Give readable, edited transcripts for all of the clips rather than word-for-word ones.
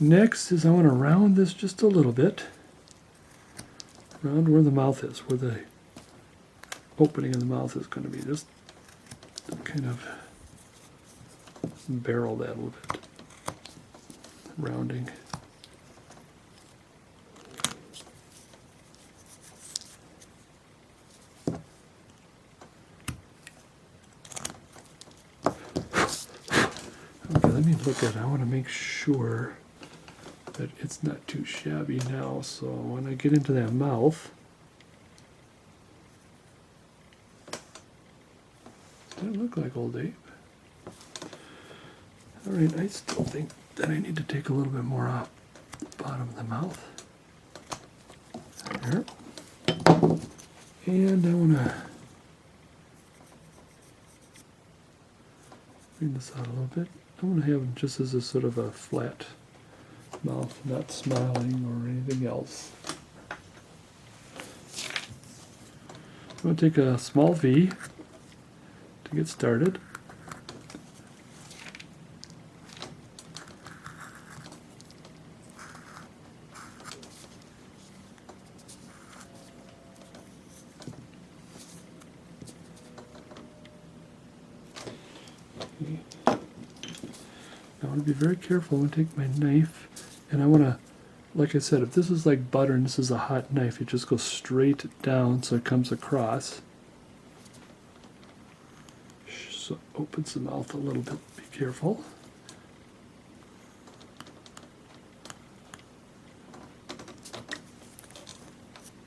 Next is I want to round this just a little bit. Around where the mouth is, where the opening in the mouth is going to be. Just kind of barrel that a little bit. Rounding. Okay, let me look at it. I want to make sure that it's not too shabby now. So when I get into that mouth, doesn't look like Old Abe. All right, I still think that I need to take a little bit more off the bottom of the mouth. There. And I want to bring this out a little bit. I want to have it just as a sort of a flat mouth, not smiling or anything else. I'm going to take a small V to get started. I want to be very careful. I want to take my knife and I want to, like I said, if this is like butter and this is a hot knife, it just goes straight down so it comes across. So opens the mouth a little bit. Be careful.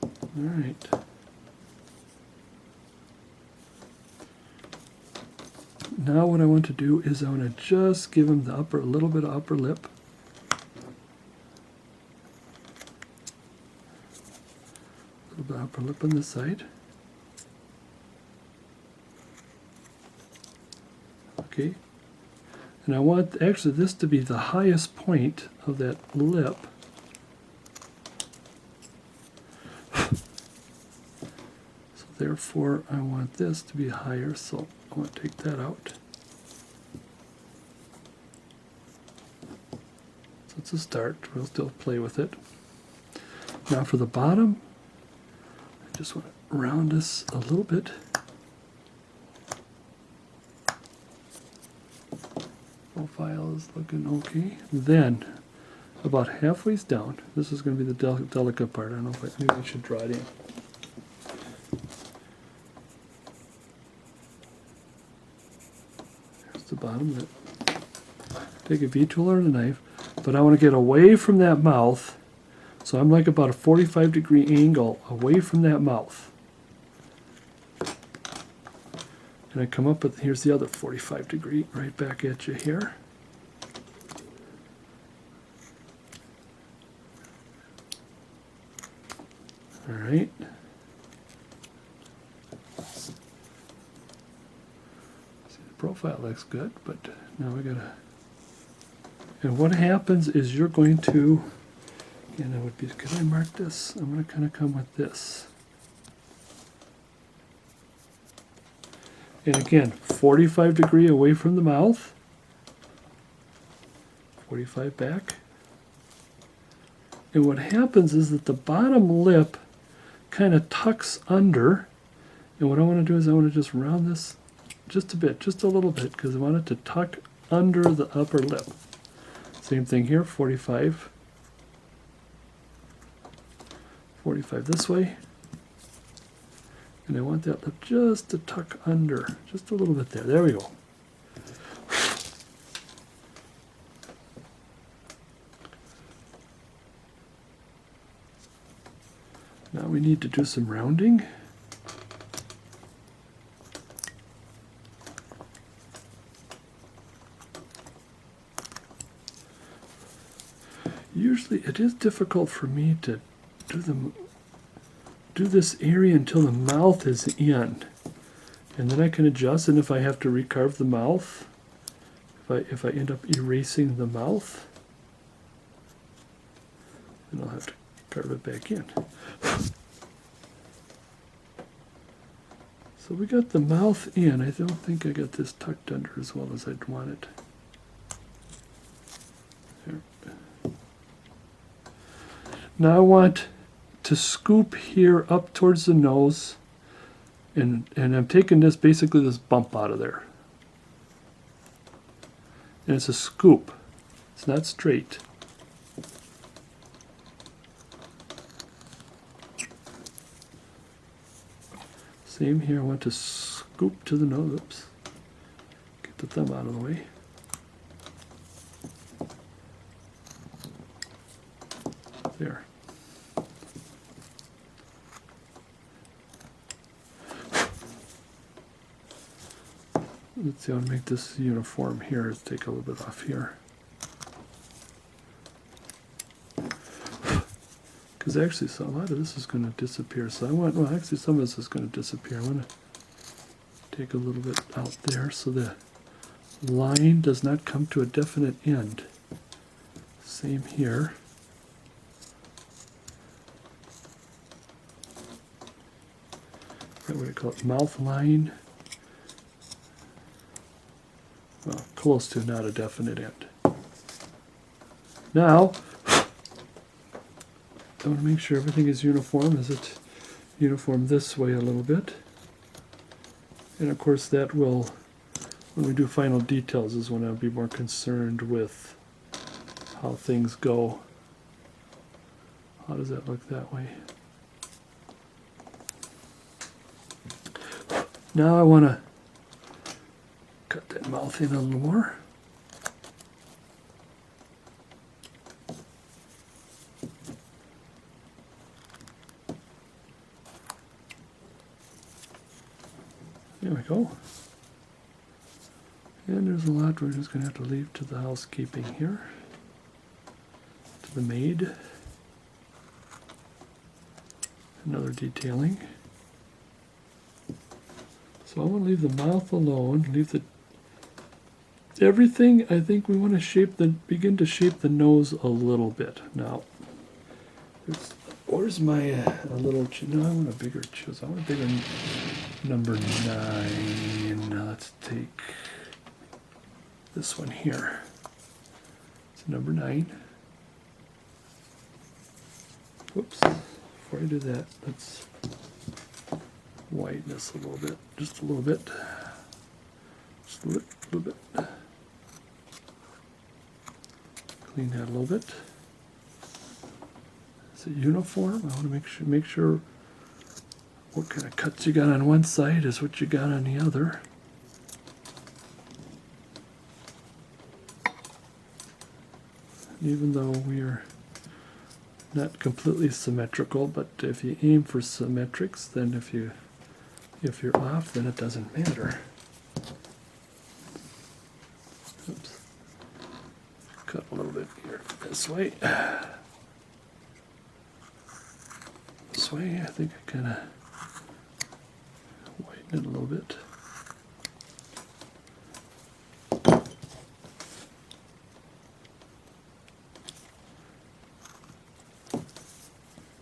All right. Now what I want to do is I want to just give him the a little bit of upper lip. A little bit of upper lip on this side. Okay. And I want actually this to be the highest point of that lip. So therefore I want this to be higher, so I want to take that out. So it's a start. We'll still play with it. Now for the bottom, I just want to round this a little bit. Profile is looking okay. Then, about halfway down, this is going to be the delicate part. I don't know if maybe I should draw it in. The bottom lip. Take a V-tool or a knife, but I want to get away from that mouth, so I'm like about a 45-degree angle away from that mouth. And I come up with, here's the other 45-degree right back at you here. All right. Profile looks good, but now we gotta. And what happens is you're going to, and it would be, could I mark this? I'm going to kind of come with this. And again, 45-degree away from the mouth, 45 back. And what happens is that the bottom lip kind of tucks under, and what I want to do is I want to just round this just a bit, just a little bit, because I want it to tuck under the upper lip. Same thing here, 45. 45 this way. And I want that lip just to tuck under, just a little bit there. There we go. Now we need to do some rounding. Usually it is difficult for me to do this area until the mouth is in, and then I can adjust. And if I have to recarve the mouth, if I end up erasing the mouth, then I'll have to carve it back in. So we got the mouth in. I don't think I got this tucked under as well as I'd want it. There. Now I want to scoop here up towards the nose, and I'm taking this, basically this bump out of there. And it's a scoop. It's not straight. Same here, I want to scoop to the nose. Oops. Get the thumb out of the way. There. Let's see, I'll make this uniform here. Let's take a little bit off here. Because actually, a lot of this is going to disappear. So I want, well, actually, some of this is going to disappear. I want to take a little bit out there so the line does not come to a definite end. Same here. What do we call it? Mouth line. Well, close to, not a definite end. Now, I want to make sure everything is uniform. Is it uniform this way a little bit? And of course that will, when we do final details, is when I'll be more concerned with how things go. How does that look that way? Now I want to cut that mouth in a little more. There we go. And there's a lot we're just going to have to leave to the housekeeping here. To the maid. Another detailing. So I want to leave the mouth alone, leave the everything. I think we want to shape begin to shape the nose a little bit. Now, where's my a little no, I want a bigger chisel. I want a bigger number 9. Now let's take this one here. It's number 9. Whoops. Before I do that, let's whiten this a little bit. Just a little bit. Just a little bit. Clean that a little bit. Is it uniform? I want to make sure what kind of cuts you got on one side is what you got on the other. Even though we are not completely symmetrical, but if you aim for symmetrics, then if you're off, then it doesn't matter. Oops. Cut a little bit here this way. This way, I think I kind of whiten it a little bit.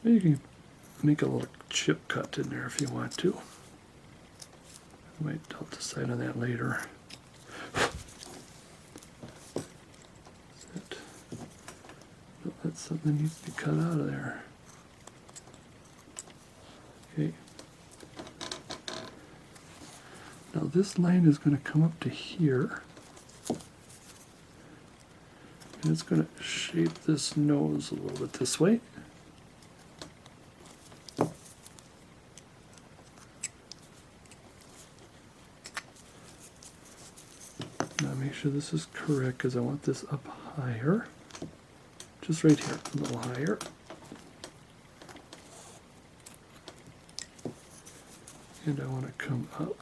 You can make a little chip cut in there if you want to. I might decide on that later. That's something that needs to be cut out of there. Okay. Now this line is going to come up to here. And it's going to shape this nose a little bit this way. Now make sure this is correct because I want this up higher. Just right here, a little higher. And I want to come up.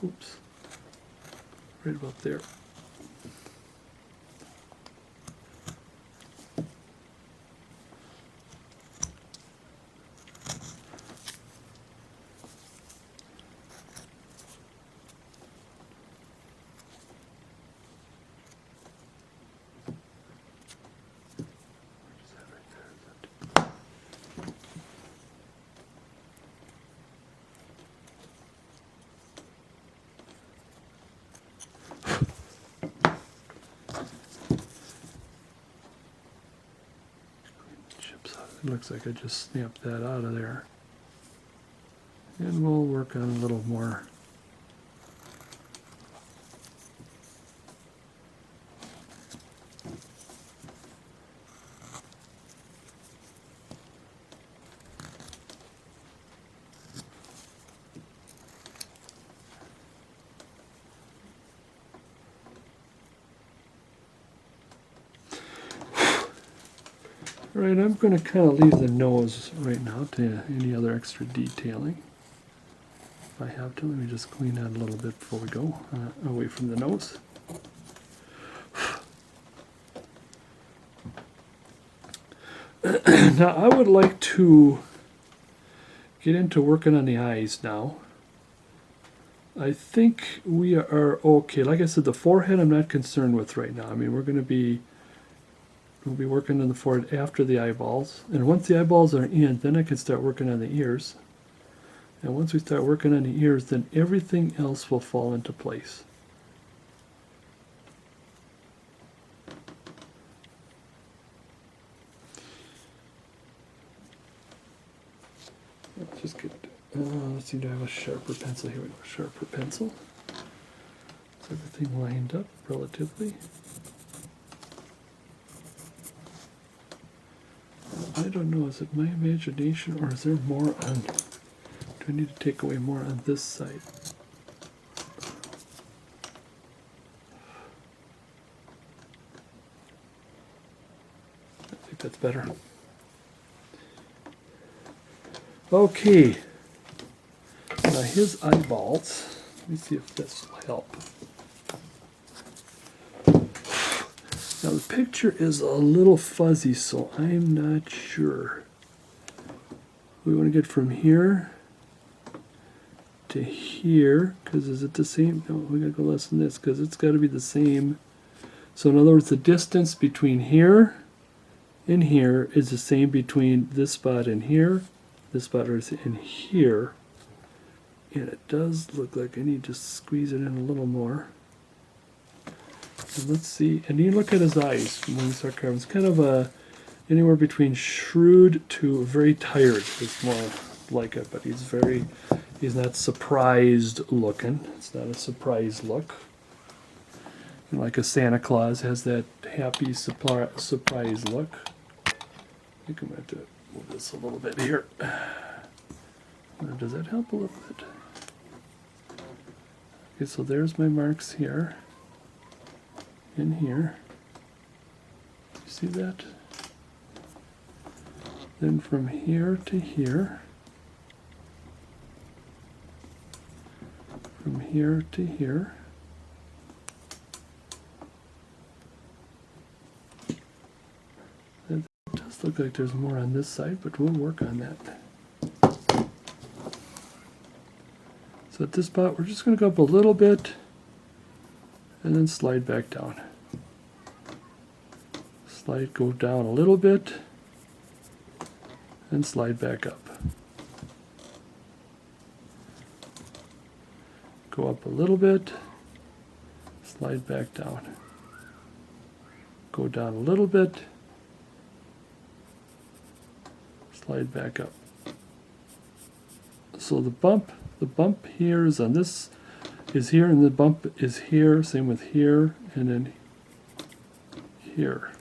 Oops. Right about there. It looks like I just snapped that out of there. And we'll work on a little more. All right, I'm going to kind of leave the nose right now to any other extra detailing. If I have to, let me just clean that a little bit before we go away from the nose. Now, I would like to get into working on the eyes now. I think we are okay. Like I said, the forehead I'm not concerned with right now. I mean, we'll be working on the forehead after the eyeballs. And once the eyeballs are in, then I can start working on the ears. And once we start working on the ears, then everything else will fall into place. Let's just get, let's see, do I have a sharper pencil? Here we go, sharper pencil. Is everything lined up relatively? I don't know, is it my imagination or is there more on, do I need to take away more on this side? I think that's better. Okay, now his eyeballs, let me see if this will help. Now the picture is a little fuzzy, so I'm not sure. We want to get from here to here, because is it the same? No, we got to go less than this, because it's got to be the same. So in other words, the distance between here and here is the same between this spot and here, this spot is in here. And it does look like I need to squeeze it in a little more. And let's see, and you look at his eyes when we start carving. It's kind of anywhere between shrewd to very tired is more like it, but he's not surprised looking. It's not a surprise look. And like a Santa Claus has that happy surprise look. I think I'm going to have to move this a little bit here. Does that help a little bit? Okay, so there's my marks here. In here. You see that? Then from here to here. From here to here. It does look like there's more on this side, but we'll work on that. So at this spot, we're just going to go up a little bit and then slide back down. Go down a little bit and slide back up. Go up a little bit, slide back down. Go down a little bit, slide back up. So the bump here is on this, is here, and the bump is here, same with here, and then here.